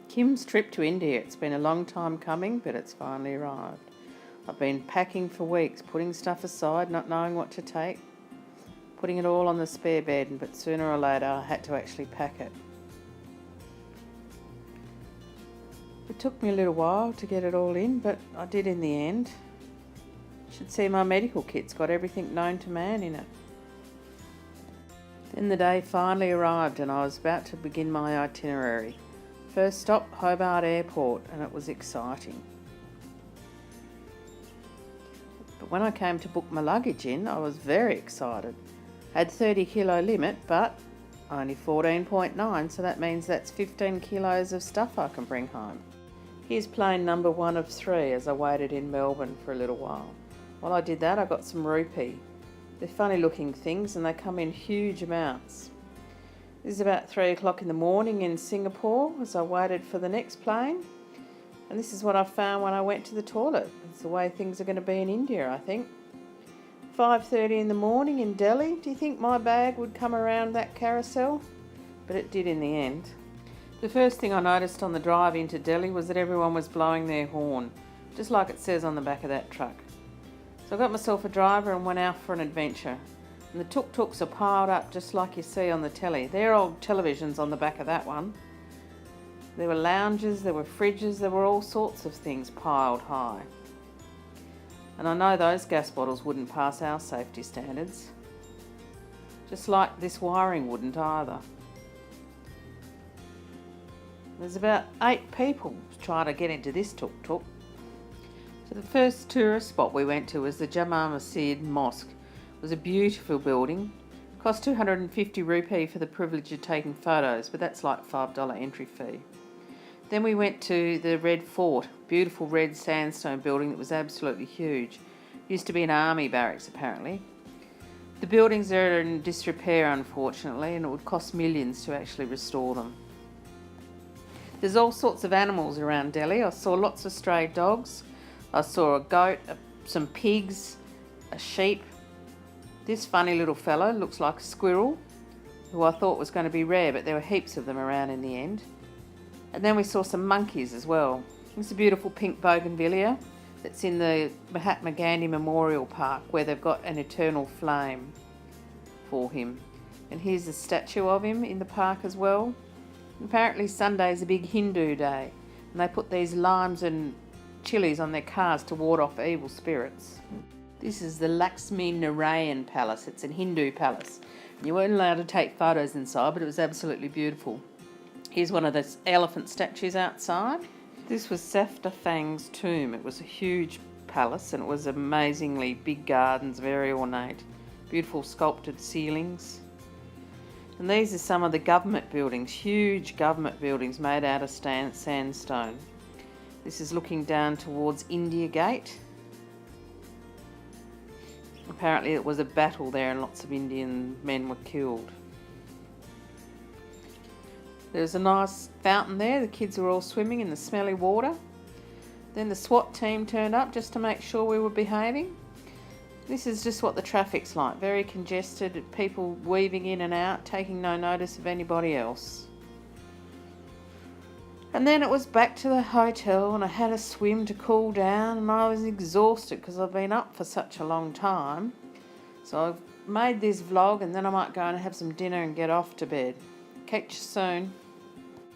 Kim's trip to India. It's been a long time coming, but it's finally arrived. I've been packing for weeks, putting stuff aside, not knowing what to take, putting it all on the spare bed, but sooner or later I had to actually pack it. It took me a little while to get it all in, but I did in the end. You should see my medical kit's got everything known to man in it. Then the day finally arrived and I was about to begin my itinerary. First stop, Hobart Airport, and it was exciting. But when I came to book my luggage in, I was very excited. Had 30 kilo limit, but only 14.9, so that means that's 15 kilos of stuff I can bring home. Here's plane number 1 of 3 as I waited in Melbourne for a little while. While I did that, I got some rupee. They're funny looking things and they come in huge amounts. This is about 3 o'clock in the morning in Singapore as I waited for the next plane. And this is what I found when I went to the toilet. It's the way things are going to be in India, I think. 5:30 in the morning in Delhi. Do you think my bag would come around that carousel? But it did in the end. The first thing I noticed on the drive into Delhi was that everyone was blowing their horn, just like it says on the back of that truck. So I got myself a driver and went out for an adventure. And the tuk-tuks are piled up just like you see on the telly. They're old televisions on the back of that one. There were lounges, there were fridges, there were all sorts of things piled high. And I know those gas bottles wouldn't pass our safety standards. Just like this wiring wouldn't either. There's about 8 people trying to get into this tuk-tuk. So the first tourist spot we went to was the Jama Masjid Mosque. It was a beautiful building. It cost 250 rupee for the privilege of taking photos, but that's like $5 entry fee. Then we went to the Red Fort, beautiful red sandstone building that was absolutely huge. Used to be an army barracks apparently. The buildings are in disrepair unfortunately, and it would cost millions to actually restore them. There's all sorts of animals around Delhi. I saw lots of stray dogs. I saw a goat, some pigs, a sheep. This funny little fellow looks like a squirrel, who I thought was going to be rare, but there were heaps of them around in the end. And then we saw some monkeys as well. It's a beautiful pink bougainvillea that's in the Mahatma Gandhi Memorial Park, where they've got an eternal flame for him. And here's a statue of him in the park as well. Apparently Sunday is a big Hindu day, and they put these limes and chilies on their cars to ward off evil spirits. This is the Lakshmi Narayan Palace. It's a Hindu palace. You weren't allowed to take photos inside, but it was absolutely beautiful. Here's one of the elephant statues outside. This was Safta Fang's tomb. It was a huge palace and it was amazingly big gardens, very ornate. Beautiful sculpted ceilings. And these are some of the government buildings, huge government buildings made out of sandstone. This is looking down towards India Gate. Apparently it was a battle there and lots of Indian men were killed. There's a nice fountain there. The kids were all swimming in the smelly water. Then the SWAT team turned up just to make sure we were behaving. This is just what the traffic's like. Very congested, people weaving in and out, taking no notice of anybody else. And then it was back to the hotel and I had a swim to cool down and I was exhausted because I've been up for such a long time. So I've made this vlog and then I might go and have some dinner and get off to bed. Catch you soon.